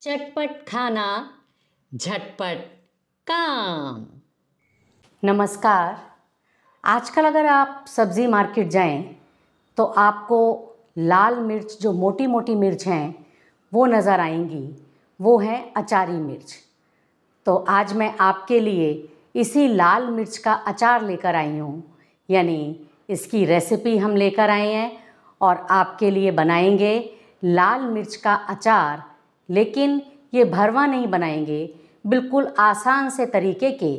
चटपट खाना झटपट काम। नमस्कार। आजकल अगर आप सब्ज़ी मार्केट जाएं तो आपको लाल मिर्च, जो मोटी मोटी मिर्च हैं, वो नज़र आएंगी। वो हैं अचारी मिर्च। तो आज मैं आपके लिए इसी लाल मिर्च का अचार लेकर आई हूँ, यानी इसकी रेसिपी हम लेकर आए हैं और आपके लिए बनाएंगे लाल मिर्च का अचार। लेकिन ये भरवा नहीं बनाएंगे, बिल्कुल आसान से तरीके के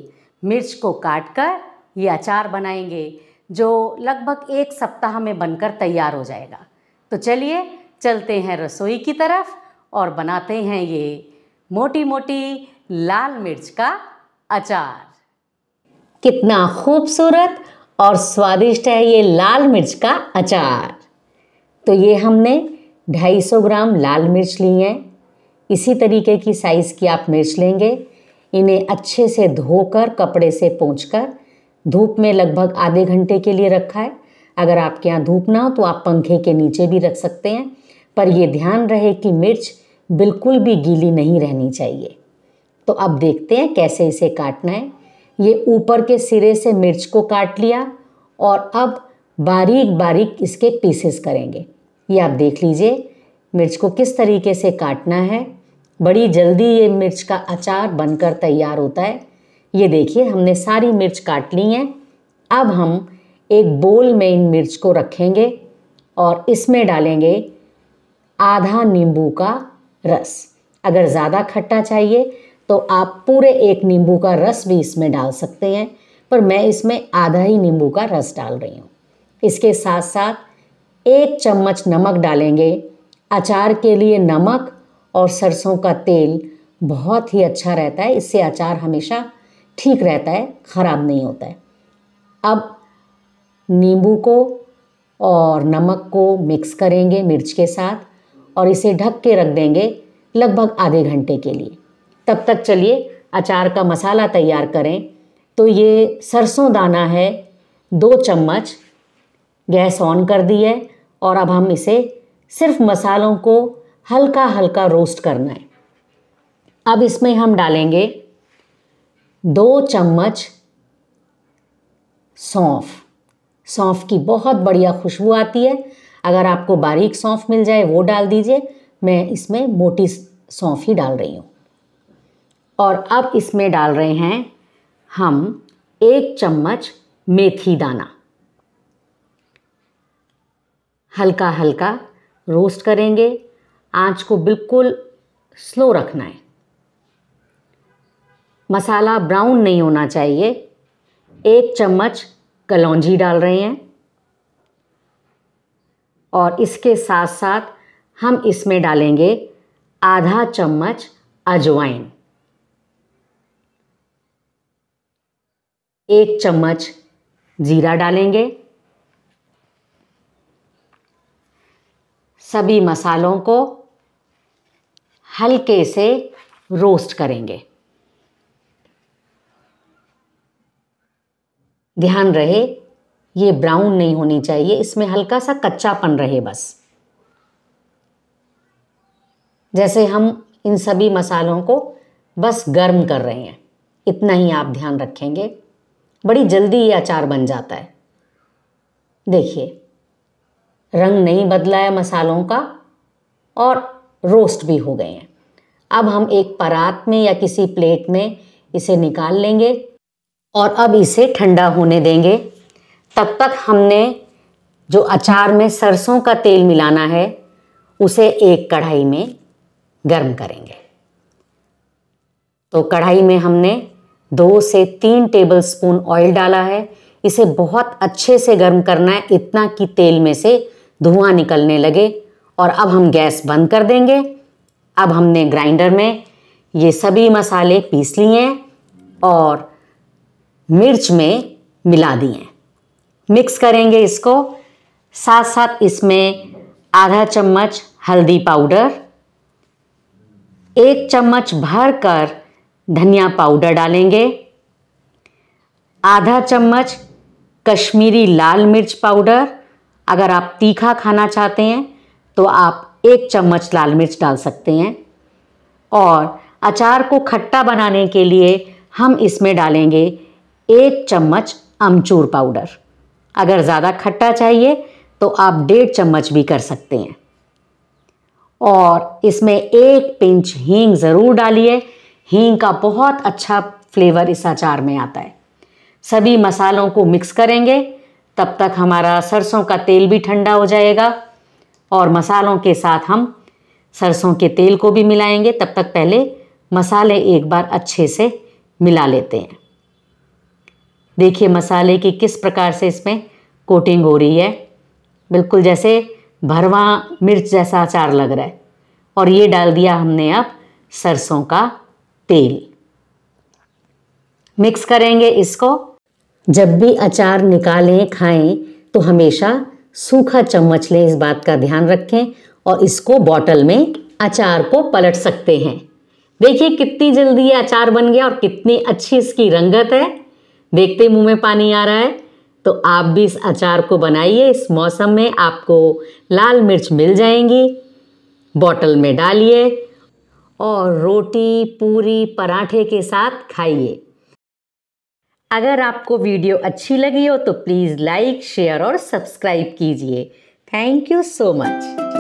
मिर्च को काटकर ये अचार बनाएंगे, जो लगभग 1 सप्ताह में बनकर तैयार हो जाएगा। तो चलिए चलते हैं रसोई की तरफ और बनाते हैं ये मोटी मोटी लाल मिर्च का अचार। कितना खूबसूरत और स्वादिष्ट है ये लाल मिर्च का अचार। तो ये हमने 250 ग्राम लाल मिर्च ली हैं। इसी तरीके की साइज़ की आप मिर्च लेंगे। इन्हें अच्छे से धोकर कपड़े से पोंछकर धूप में लगभग आधे घंटे के लिए रखा है। अगर आपके यहाँ धूप ना हो तो आप पंखे के नीचे भी रख सकते हैं, पर ये ध्यान रहे कि मिर्च बिल्कुल भी गीली नहीं रहनी चाहिए। तो अब देखते हैं कैसे इसे काटना है। ये ऊपर के सिरे से मिर्च को काट लिया और अब बारीक बारीक इसके पीसेस करेंगे। ये आप देख लीजिए मिर्च को किस तरीके से काटना है। बड़ी जल्दी ये मिर्च का अचार बनकर तैयार होता है। ये देखिए हमने सारी मिर्च काट ली हैं। अब हम एक बोल में इन मिर्च को रखेंगे और इसमें डालेंगे आधा नींबू का रस। अगर ज़्यादा खट्टा चाहिए तो आप पूरे 1 नींबू का रस भी इसमें डाल सकते हैं, पर मैं इसमें आधा ही नींबू का रस डाल रही हूँ। इसके साथ साथ 1 चम्मच नमक डालेंगे। अचार के लिए नमक और सरसों का तेल बहुत ही अच्छा रहता है। इससे अचार हमेशा ठीक रहता है, ख़राब नहीं होता है। अब नींबू को और नमक को मिक्स करेंगे मिर्च के साथ और इसे ढक के रख देंगे लगभग आधे घंटे के लिए। तब तक चलिए अचार का मसाला तैयार करें। तो ये सरसों दाना है 2 चम्मच। गैस ऑन कर दी है और अब हम इसे सिर्फ मसालों को हल्का हल्का रोस्ट करना है। अब इसमें हम डालेंगे 2 चम्मच सौंफ। सौंफ की बहुत बढ़िया खुशबू आती है। अगर आपको बारीक सौंफ मिल जाए वो डाल दीजिए, मैं इसमें मोटी सौंफ ही डाल रही हूँ। और अब इसमें डाल रहे हैं हम 1 चम्मच मेथी दाना। हल्का हल्का रोस्ट करेंगे। आंच को बिल्कुल स्लो रखना है। मसाला ब्राउन नहीं होना चाहिए। 1 चम्मच कलौंजी डाल रहे हैं और इसके साथ साथ हम इसमें डालेंगे आधा चम्मच अजवाइन, 1 चम्मच जीरा डालेंगे। सभी मसालों को हल्के से रोस्ट करेंगे। ध्यान रहे ये ब्राउन नहीं होनी चाहिए, इसमें हल्का सा कच्चापन रहे बस। जैसे हम इन सभी मसालों को बस गर्म कर रहे हैं, इतना ही आप ध्यान रखेंगे। बड़ी जल्दी ये अचार बन जाता है। देखिए रंग नहीं बदला है मसालों का और रोस्ट भी हो गए हैं। अब हम एक परात में या किसी प्लेट में इसे निकाल लेंगे और अब इसे ठंडा होने देंगे। तब तक हमने जो अचार में सरसों का तेल मिलाना है उसे एक कढ़ाई में गर्म करेंगे। तो कढ़ाई में हमने 2 से 3 टेबलस्पून ऑयल डाला है। इसे बहुत अच्छे से गर्म करना है, इतना कि तेल में से धुआं निकलने लगे। और अब हम गैस बंद कर देंगे। अब हमने ग्राइंडर में ये सभी मसाले पीस लिए हैं और मिर्च में मिला दिए हैं। मिक्स करेंगे इसको। साथ साथ इसमें आधा चम्मच हल्दी पाउडर, 1 चम्मच भरकर धनिया पाउडर डालेंगे, आधा चम्मच कश्मीरी लाल मिर्च पाउडर। अगर आप तीखा खाना चाहते हैं तो आप 1 चम्मच लाल मिर्च डाल सकते हैं और अचार को खट्टा बनाने के लिए हम इसमें डालेंगे 1 चम्मच अमचूर पाउडर। अगर ज़्यादा खट्टा चाहिए तो आप 1.5 चम्मच भी कर सकते हैं। और इसमें 1 पिंच हींग ज़रूर डालिए। हींग का बहुत अच्छा फ्लेवर इस अचार में आता है। सभी मसालों को मिक्स करेंगे। तब तक हमारा सरसों का तेल भी ठंडा हो जाएगा और मसालों के साथ हम सरसों के तेल को भी मिलाएंगे। तब तक पहले मसाले एक बार अच्छे से मिला लेते हैं। देखिए मसाले की किस प्रकार से इसमें कोटिंग हो रही है, बिल्कुल जैसे भरवा मिर्च जैसा अचार लग रहा है। और ये डाल दिया हमने अब सरसों का तेल। मिक्स करेंगे इसको। जब भी अचार निकालें खाएं तो हमेशा सूखा चम्मच लें, इस बात का ध्यान रखें। और इसको बॉटल में अचार को पलट सकते हैं। देखिए कितनी जल्दी ये अचार बन गया और कितनी अच्छी इसकी रंगत है। देखते मुंह में पानी आ रहा है। तो आप भी इस अचार को बनाइए। इस मौसम में आपको लाल मिर्च मिल जाएंगी। बॉटल में डालिए और रोटी, पूरी, पराठे के साथ खाइए। अगर आपको वीडियो अच्छी लगी हो तो प्लीज़ लाइक, शेयर और सब्सक्राइब कीजिए। Thank you so much.